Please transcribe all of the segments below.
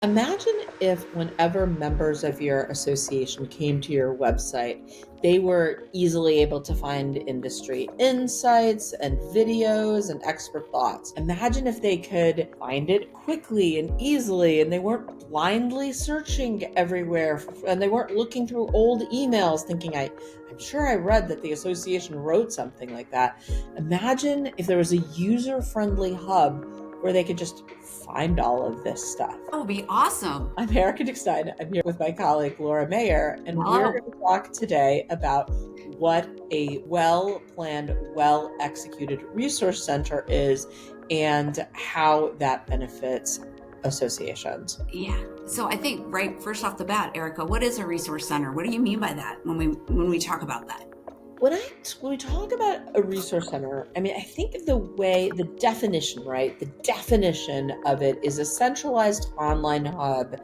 Imagine if, whenever members of your association came to your website, they were easily able to find industry insights and videos and expert thoughts. Imagine if they could find it quickly and easily, and they weren't blindly searching everywhere, and they weren't looking through old emails thinking, I'm sure I read that the association wrote something like that. Imagine if there was a user-friendly hub where they could just find all of this stuff. That would be awesome. I'm Erica Dickstein. I'm here with my colleague Laura Mayer, and we're Hello. going to talk today about what a well-planned, well-executed resource center is and how that benefits associations. Yeah. So I think right first off the bat, Erica, what is a resource center? What do you mean by that when we talk about that? When we talk about a resource center, I think of the definition, right? The definition of it is a centralized online hub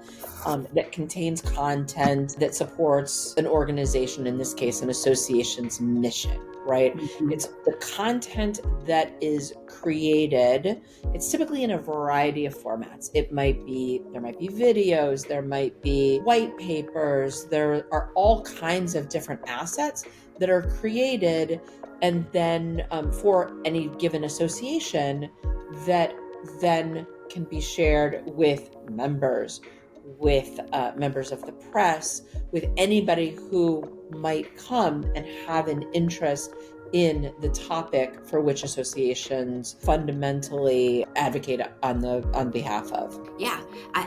that contains content that supports an organization, in this case, an association's mission, right? Mhm. It's the content that is created. It's typically in a variety of formats. There might be videos, there might be white papers, there are all kinds of different assets that are created and then for any given association that then can be shared with members, with members of the press, with anybody who might come and have an interest in the topic for which associations fundamentally advocate on behalf of. Yeah,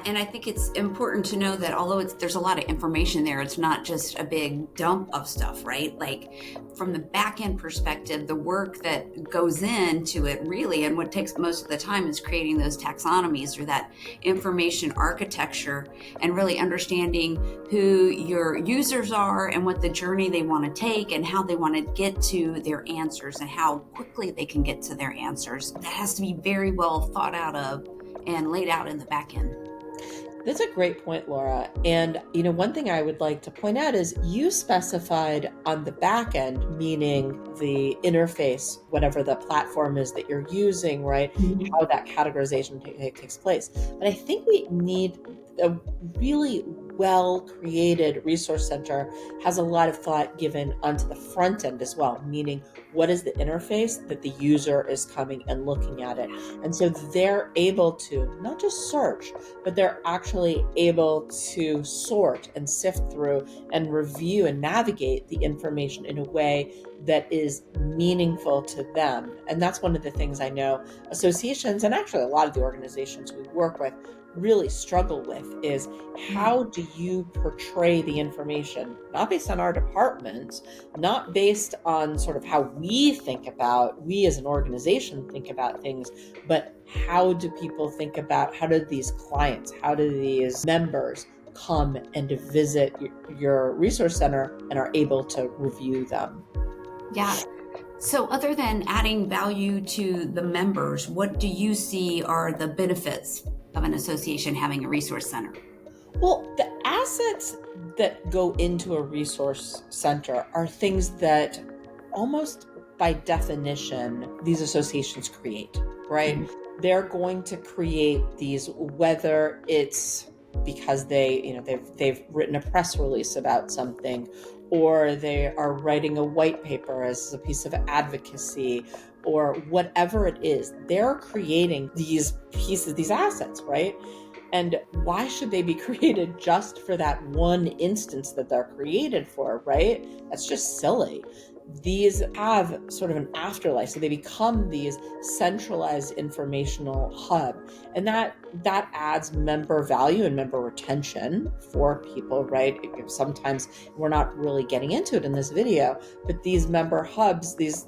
and I think it's important to know that although there's a lot of information there, it's not just a big dump of stuff, right? Like from the back end perspective, the work that goes into it really, and what takes most of the time is creating those taxonomies or that information architecture and really understanding who your users are and what the journey they want to take and how they want to get to their answers and how quickly they can get to their answers. That has to be very well thought out of and laid out in the back end. That's a great point, Laura. And, one thing I would like to point out is you specified on the back end, meaning the interface, whatever the platform is that you're using, right? Mhm. How that categorization takes place. But I think we need a really well created resource center has a lot of thought given onto the front end as well, meaning what is the interface that the user is coming and looking at it. And so they're able to not just search, but they're actually able to sort and sift through and review and navigate the information in a way that is meaningful to them. And that's one of the things I know associations, and actually a lot of the organizations we work with, really struggle with is how do you portray the information, not based on our departments, not based on sort of how we as an organization think about things, but how do people think about, how do these clients, how do these members come and visit your resource center and are able to review them? Yeah. So, other than adding value to the members, what do you see are the benefits of an association having a resource center? Well, the assets that go into a resource center are things that almost by definition these associations create, right? Mhm. They're going to create these, whether it's because they've written a press release about something, or they are writing a white paper as a piece of advocacy, or whatever it is, they're creating these pieces, these assets, right? And why should they be created just for that one instance that they're created for, right? That's just silly. These have sort of an afterlife, so they become these centralized informational hub, and that adds member value and member retention for people, right? Sometimes we're not really getting into it in this video, but these member hubs, these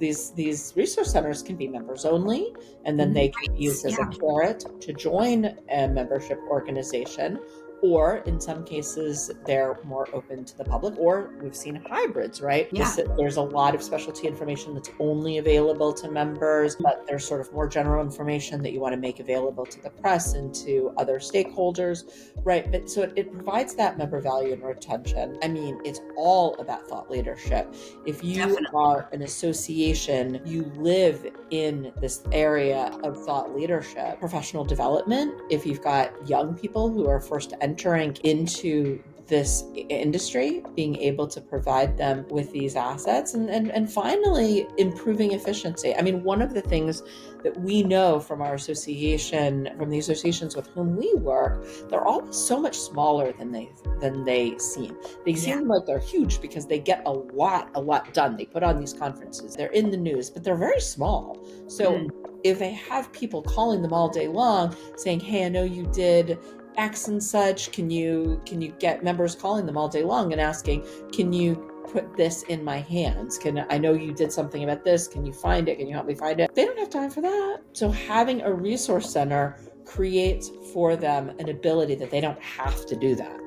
resource centers can be members only, and then they can be Right. used as a Yeah. carrot to join a membership organization. Or in some cases, they're more open to the public, or we've seen hybrids, right? Yeah. There's a lot of specialty information that's only available to members, but there's sort of more general information that you want to make available to the press and to other stakeholders, right? But so it provides that member value and retention. It's all about thought leadership. If you Definitely. are an association, you live in this area of thought leadership, professional development. If you've got young people who are first entering into this industry, being able to provide them with these assets, and finally improving efficiency. I mean, one of the things that we know from our association, from the associations with whom we work, they're always so much smaller than they seem. They Yeah. seem like they're huge because they get a lot done. They put on these conferences, they're in the news, but they're very small. So if they have people calling them all day long saying, hey, I know you did X and such, can you get members calling them all day long and asking, can you put this in my hands? I know you did something about this, can you find it? Can you help me find it? They don't have time for that. So having a resource center creates for them an ability that they don't have to do that.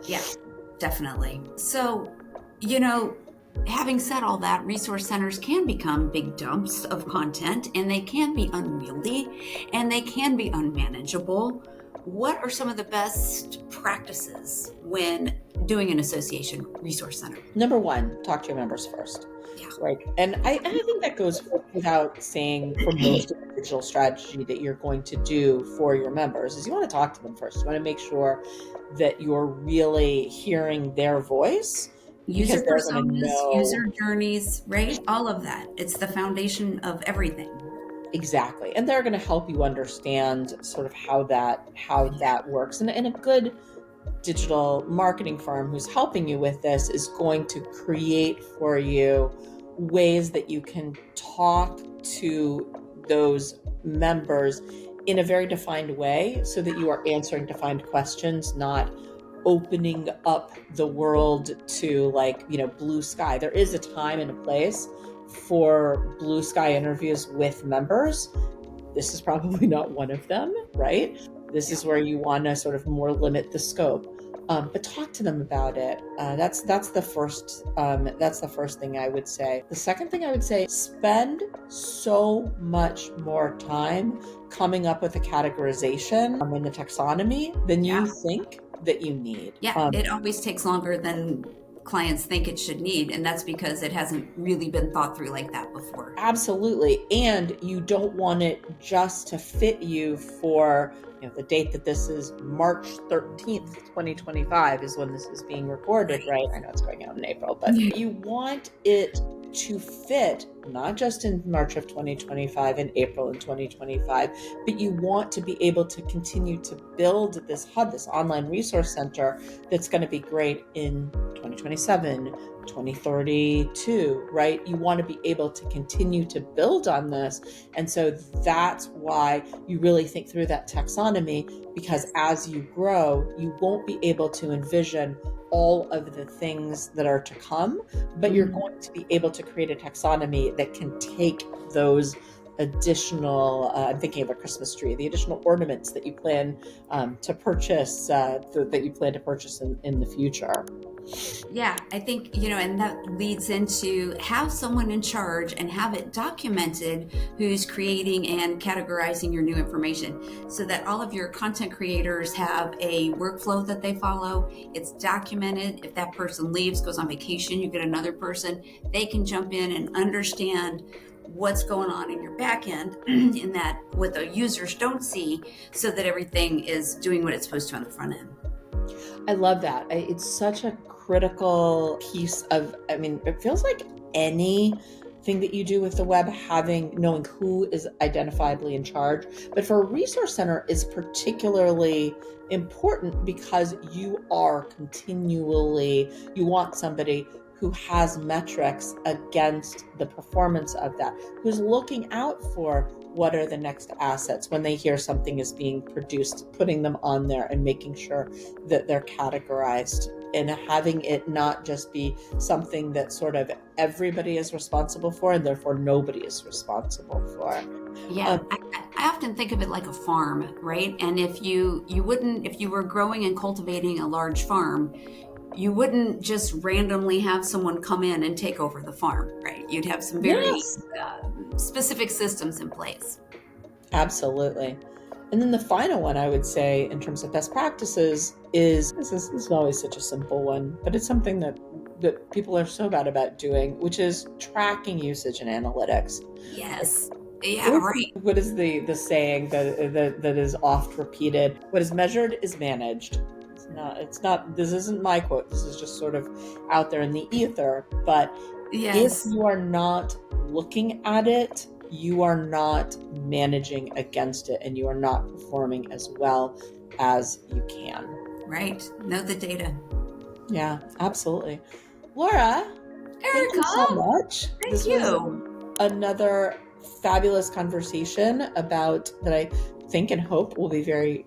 Yeah, definitely. So, having said all that, resource centers can become big dumps of content, and they can be unwieldy and they can be unmanageable. What are some of the best practices when doing an association resource center? Number one, talk to your members first. Yeah. Right. And I think that goes without saying for most of the digital strategy that you're going to do for your members is you want to talk to them first. You want to make sure that you're really hearing their voice. User Because they're going to personas, know user journeys, right? All of that. It's the foundation of everything. exactly. And they're going to help you understand sort of how that works. And a good digital marketing firm who's helping you with this is going to create for you ways that you can talk to those members in a very defined way so that you are answering defined questions, not opening up the world to blue sky. There is a time and a place for blue sky interviews with members. This is probably not one of them, right? This is where you want to sort of more limit the scope. But talk to them about it. That's the first thing I would say. The second thing I would say, spend so much more time coming up with a categorization in the taxonomy than you think that you need. Yeah, it always takes longer than clients think it should need, and that's because it hasn't really been thought through like that before. Absolutely. And you don't want it just to fit you for the date that this is March 13th, 2025 is when this is being recorded, right? I know it's going out in April, but you want it to fit not just in March of 2025 and April in 2025, but you want to be able to continue to build this hub, this online resource center that's going to be great in 2027, 2032, right? You want to be able to continue to build on this. And so that's why you really think through that taxonomy, because as you grow, you won't be able to envision all of the things that are to come, but you're going to be able to create a taxonomy that can take those additional, I'm thinking of a Christmas tree, the additional ornaments that you plan to purchase, that you plan to purchase in the future. Yeah, I think, and that leads into have someone in charge and have it documented who's creating and categorizing your new information so that all of your content creators have a workflow that they follow. It's documented. If that person leaves, goes on vacation, you get another person, they can jump in and understand what's going on in your back end in that what the users don't see so that everything is doing what it's supposed to on the front end. I love that. It's such a critical piece of, it feels like anything that you do with the web, knowing who is identifiably in charge. But for a resource center is particularly important because you want somebody who has metrics against the performance of that, who's looking out for what are the next assets when they hear something is being produced, putting them on there and making sure that they're categorized, and having it not just be something that sort of everybody is responsible for and therefore nobody is responsible for. Yeah, I often think of it like a farm, right? And if you were growing and cultivating a large farm, you wouldn't just randomly have someone come in and take over the farm, right? You'd have some very specific systems in place. Absolutely. And then the final one I would say in terms of best practices is, this is always such a simple one, but it's something that people are so bad about doing, which is tracking usage and analytics. Yes. Yeah, right. What is the saying that is oft repeated? What is measured is managed. It's not, this isn't my quote. This is just sort of out there in the ether. But if Yes. you are not looking at it, you are not managing against it, and you are not performing as well as you can. Right. Know the data. Yeah, absolutely. Laura, thank you so Erica, much. thank This was you. another fabulous conversation about that I think and hope will be very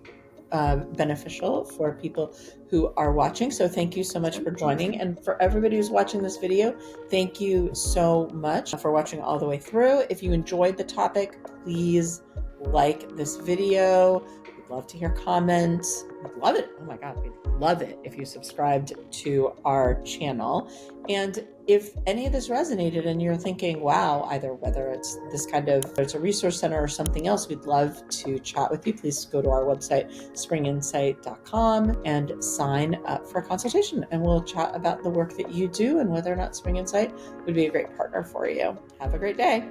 beneficial for people who are watching. So thank you so much for joining. And for everybody who's watching this video, thank you so much for watching all the way through. If you enjoyed the topic, please like this video. We'd love to hear comments. We'd love it. Oh my God, we'd love it if you subscribed to our channel. And if any of this resonated and you're thinking, wow, either whether it's this kind of, it's a resource center or something else, we'd love to chat with you. Please go to our website, springinsight.com, and sign up for a consultation. And we'll chat about the work that you do and whether or not Spring Insight would be a great partner for you. Have a great day.